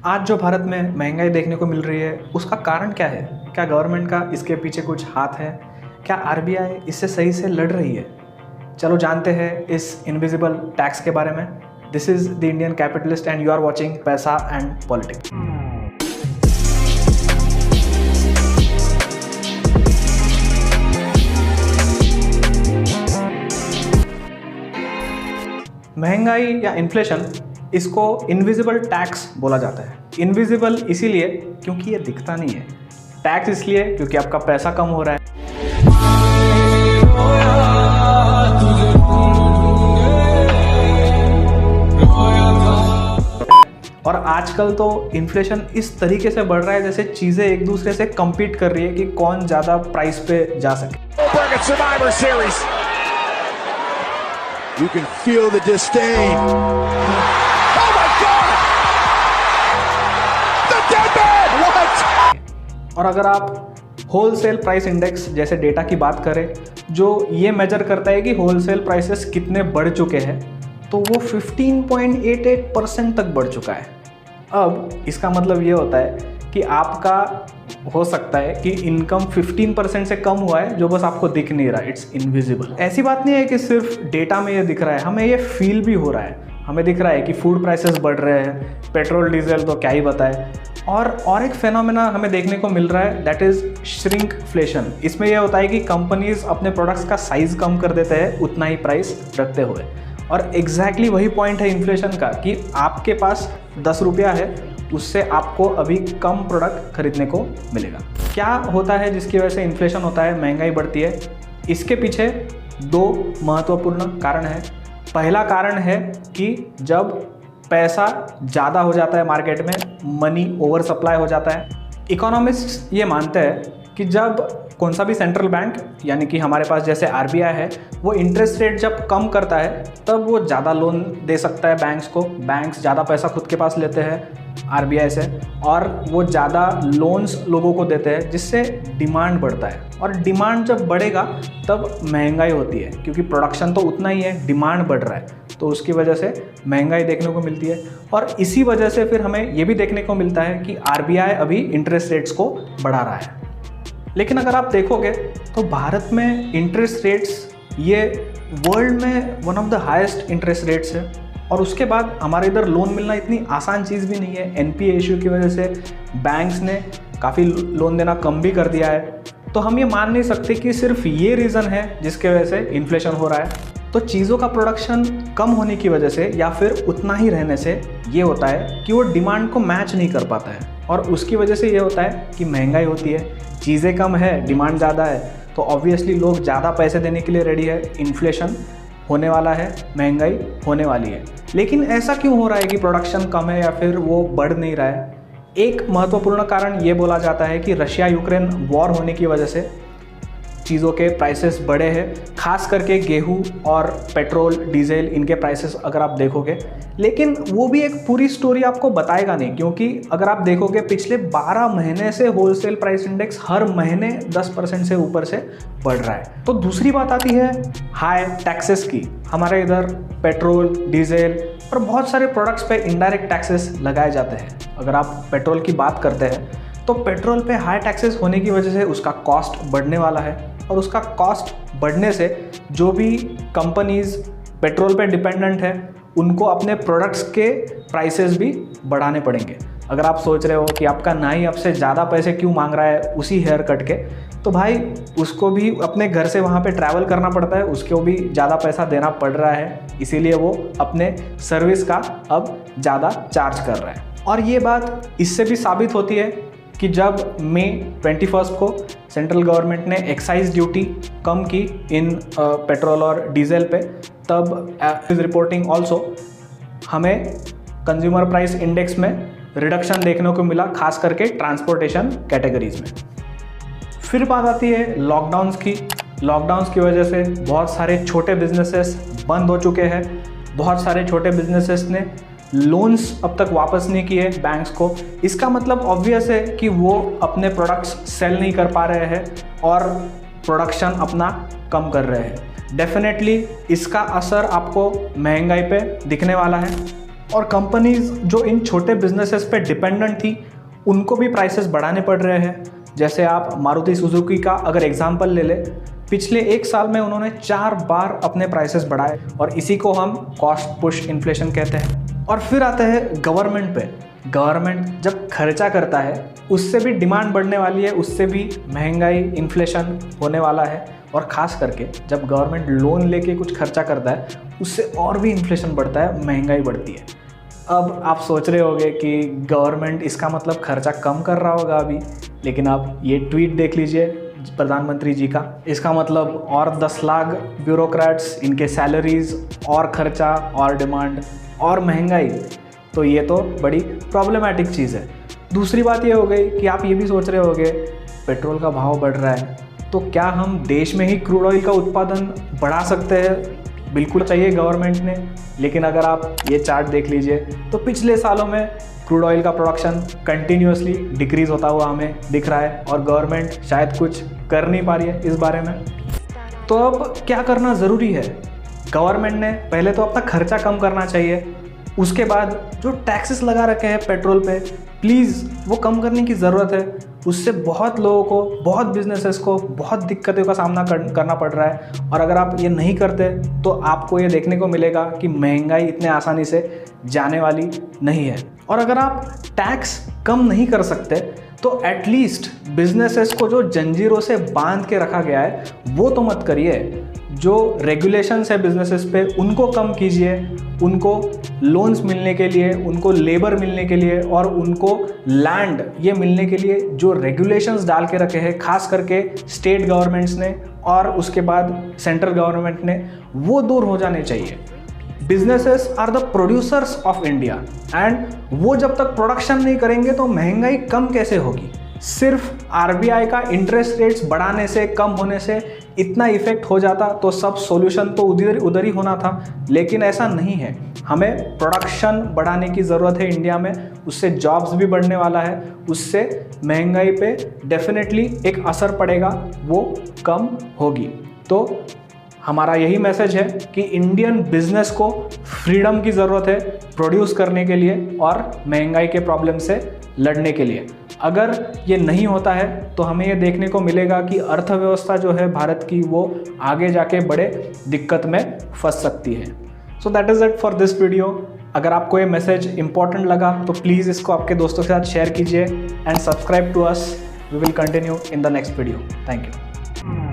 आज जो भारत में महंगाई देखने को मिल रही है उसका कारण क्या है? क्या गवर्नमेंट का इसके पीछे कुछ हाथ है? क्या आरबीआई इससे सही से लड़ रही है? चलो जानते हैं इस इनविजिबल टैक्स के बारे में। This is the Indian capitalist and you are watching Paisa and politics. महंगाई या इन्फ्लेशन, इसको इनविजिबल टैक्स बोला जाता है। इनविजिबल इसीलिए क्योंकि ये दिखता नहीं है, टैक्स इसलिए क्योंकि आपका पैसा कम हो रहा है। और आजकल तो इन्फ्लेशन इस तरीके से बढ़ रहा है जैसे चीजें एक दूसरे से compete कर रही है कि कौन ज्यादा प्राइस पे जा सके। You can feel the disdain. Oh my God! The dead man! What? और अगर आप होलसेल प्राइस इंडेक्स जैसे डेटा की बात करें, जो ये मेजर करता है कि होलसेल प्राइसेस कितने बढ़ चुके हैं, तो वो 15.88% तक बढ़ चुका है। अब इसका मतलब ये होता है कि आपका हो सकता है कि इनकम 15% से कम हुआ है, जो बस आपको दिख नहीं रहा, इट्स इनविजिबल। ऐसी बात नहीं है कि सिर्फ डेटा में ये दिख रहा है, हमें ये फील भी हो रहा है। हमें दिख रहा है कि फूड प्राइसेस बढ़ रहे हैं, पेट्रोल डीजल तो क्या ही बताए। और एक फेनोमेना हमें देखने को मिल रहा है, दैट इज श्रिंकफ्लेशन। इसमें यह होता है कि कंपनीज अपने प्रोडक्ट्स का साइज कम कर देते हैं उतना ही प्राइस रखते हुए। और एग्जैक्टली वही पॉइंट है इन्फ्लेशन का कि आपके पास 10 रुपया है, उससे आपको अभी कम प्रोडक्ट खरीदने को मिलेगा। क्या होता है जिसकी वजह से इन्फ्लेशन होता है, महंगाई बढ़ती है? इसके पीछे दो महत्वपूर्ण कारण हैं। पहला कारण है कि जब पैसा ज़्यादा हो जाता है मार्केट में, मनी ओवर सप्लाई हो जाता है। इकोनॉमिस्ट्स ये मानते हैं कि जब कौन सा भी सेंट्रल बैंक, यानी कि हमारे पास जैसे आरबीआई है, वो इंटरेस्ट रेट जब कम करता है तब वो ज़्यादा लोन दे सकता है बैंक्स को। बैंक्स ज़्यादा पैसा खुद के पास लेते हैं आरबीआई से, और वो ज़्यादा लोन्स लोगों को देते हैं, जिससे डिमांड बढ़ता है। और डिमांड जब बढ़ेगा तब महंगाई होती है, क्योंकि प्रोडक्शन तो उतना ही है, डिमांड बढ़ रहा है, तो उसकी वजह से महंगाई देखने को मिलती है। और इसी वजह से फिर हमें ये भी देखने को मिलता है कि आरबीआई अभी इंटरेस्ट रेट्स को बढ़ा रहा है। लेकिन अगर आप देखोगे तो भारत में इंटरेस्ट रेट्स ये वर्ल्ड में one of the highest interest rates है। और उसके बाद हमारे इधर लोन मिलना इतनी आसान चीज़ भी नहीं है। एनपीए इशू की वजह से बैंक्स ने काफ़ी लोन देना कम भी कर दिया है। तो हम ये मान नहीं सकते कि सिर्फ ये रीज़न है जिसके वजह से इन्फ्लेशन हो रहा है। तो चीज़ों का प्रोडक्शन कम होने की वजह से या फिर उतना ही रहने से ये होता है कि वो डिमांड को मैच नहीं कर पाता है, और उसकी वजह से ये होता है कि महंगाई होती है। चीज़ें कम है, डिमांड ज़्यादा है, तो ऑब्वियसली लोग ज़्यादा पैसे देने के लिए रेडी है। इन्फ्लेशन होने वाला है, महंगाई होने वाली है। लेकिन ऐसा क्यों हो रहा है कि प्रोडक्शन कम है या फिर वो बढ़ नहीं रहा है? एक महत्वपूर्ण कारण ये बोला जाता है कि रशिया यूक्रेन वॉर होने की वजह से चीज़ों के प्राइसेस बढ़े हैं, खास करके गेहूं और पेट्रोल डीजल, इनके प्राइसेस अगर आप देखोगे। लेकिन वो भी एक पूरी स्टोरी आपको बताएगा नहीं, क्योंकि अगर आप देखोगे पिछले 12 महीने से होलसेल प्राइस इंडेक्स हर महीने 10% से ऊपर से बढ़ रहा है। तो दूसरी बात आती है हाई टैक्सेस की। हमारे इधर पेट्रोल डीजल और बहुत सारे प्रोडक्ट्स पे इनडायरेक्ट टैक्सेस लगाए जाते हैं। अगर आप पेट्रोल की बात करते हैं तो पेट्रोल पे हाई टैक्सेस होने की वजह से उसका कॉस्ट बढ़ने वाला है, और उसका कॉस्ट बढ़ने से जो भी कंपनीज पेट्रोल पे डिपेंडेंट है उनको अपने प्रोडक्ट्स के प्राइसेस भी बढ़ाने पड़ेंगे। अगर आप सोच रहे हो कि आपका नाई आपसे ज़्यादा पैसे क्यों मांग रहा है उसी हेयर कट के, तो भाई उसको भी अपने घर से वहाँ पे ट्रैवल करना पड़ता है, उसको भी ज़्यादा पैसा देना पड़ रहा है, इसीलिए वो अपने सर्विस का अब ज़्यादा चार्ज कर रहा है। और ये बात इससे भी साबित होती है कि जब मई 21 को सेंट्रल गवर्नमेंट ने एक्साइज ड्यूटी कम की इन पेट्रोल और डीजल पे, तब इस रिपोर्टिंग ऑल्सो हमें कंज्यूमर प्राइस इंडेक्स में रिडक्शन देखने को मिला, खास करके ट्रांसपोर्टेशन कैटेगरीज में। फिर बात आती है लॉकडाउन्स की। लॉकडाउन्स की वजह से बहुत सारे छोटे बिजनेसेस बंद हो चुके हैं। बहुत सारे छोटे बिजनेसेस ने लोन्स अब तक वापस नहीं किए बैंक्स को। इसका मतलब ऑब्वियस है कि वो अपने प्रोडक्ट्स सेल नहीं कर पा रहे हैं और प्रोडक्शन अपना कम कर रहे हैं। डेफिनेटली इसका असर आपको महंगाई पे दिखने वाला है। और कंपनीज जो इन छोटे बिजनेसेस पे डिपेंडेंट थी उनको भी प्राइसेस बढ़ाने पड़ रहे हैं। जैसे आप मारुति सुजुकी का अगर एग्जांपल ले ले, पिछले 1 साल में उन्होंने 4 बार अपने प्राइसेस बढ़ाए और इसी को हम कॉस्ट पुश इन्फ्लेशन कहते हैं। और फिर आते हैं गवर्नमेंट पे। गवर्नमेंट जब खर्चा करता है उससे भी डिमांड बढ़ने वाली है, उससे भी महंगाई इन्फ्लेशन होने वाला है। और ख़ास करके जब गवर्नमेंट लोन लेके कुछ खर्चा करता है उससे और भी इन्फ्लेशन बढ़ता है, महंगाई बढ़ती है। अब आप सोच रहे होंगे कि गवर्नमेंट इसका मतलब खर्चा कम कर रहा होगा अभी, लेकिन आप ये ट्वीट देख लीजिए प्रधानमंत्री जी का। इसका मतलब और 10 लाख ब्यूरोक्रेट्स, इनके सैलरीज और खर्चा और डिमांड और महंगाई, तो ये तो बड़ी प्रॉब्लमेटिक चीज़ है। दूसरी बात ये हो गई कि आप ये भी सोच रहे होंगे पेट्रोल का भाव बढ़ रहा है तो क्या हम देश में ही क्रूड ऑयल का उत्पादन बढ़ा सकते हैं? बिल्कुल चाहिए गवर्नमेंट ने, लेकिन अगर आप ये चार्ट देख लीजिए तो पिछले सालों में क्रूड ऑयल का प्रोडक्शन कंटिन्यूसली डिक्रीज़ होता हुआ हमें दिख रहा है और गवर्नमेंट शायद कुछ कर नहीं पा रही है इस बारे में। तो अब क्या करना ज़रूरी है? गवर्नमेंट ने पहले तो अपना खर्चा कम करना चाहिए, उसके बाद जो टैक्सेस लगा रखे हैं पेट्रोल पे प्लीज़ वो कम करने की ज़रूरत है। उससे बहुत लोगों को, बहुत बिजनेसेस को बहुत दिक्कतों का सामना करना पड़ रहा है। और अगर आप ये नहीं करते तो आपको ये देखने को मिलेगा कि महंगाई इतने आसानी से जाने वाली नहीं है। और अगर आप टैक्स कम नहीं कर सकते तो एटलीस्ट बिजनेसेस को जो जंजीरों से बांध के रखा गया है वो तो मत करिए। जो रेगुलेशंस है बिजनेसेस पे उनको कम कीजिए, उनको लोन्स मिलने के लिए, उनको लेबर मिलने के लिए और उनको लैंड ये मिलने के लिए जो रेगुलेशंस डाल के रखे हैं खास करके स्टेट गवर्नमेंट्स ने और उसके बाद सेंट्रल गवर्नमेंट ने, वो दूर हो जाने चाहिए। Businesses are the producers of India and वो जब तक प्रोडक्शन नहीं करेंगे तो महंगाई कम कैसे होगी? सिर्फ आरबीआई का इंटरेस्ट रेट्स बढ़ाने से, कम होने से इतना इफेक्ट हो जाता तो सब सॉल्यूशन तो उधर ही होना था, लेकिन ऐसा नहीं है। हमें प्रोडक्शन बढ़ाने की ज़रूरत है इंडिया में, उससे जॉब्स भी बढ़ने वाला है, उससे महंगाई पे डेफिनेटली एक असर पड़ेगा, वो कम होगी। तो हमारा यही मैसेज है कि इंडियन बिजनेस को फ्रीडम की ज़रूरत है प्रोड्यूस करने के लिए और महंगाई के प्रॉब्लम से लड़ने के लिए। अगर ये नहीं होता है तो हमें ये देखने को मिलेगा कि अर्थव्यवस्था जो है भारत की वो आगे जाके बड़े दिक्कत में फंस सकती है। So that is it for this video. अगर आपको ये मैसेज इंपॉर्टेंट लगा तो प्लीज़ इसको आपके दोस्तों के साथ शेयर कीजिए and subscribe to us. We will continue in the next video. Thank you.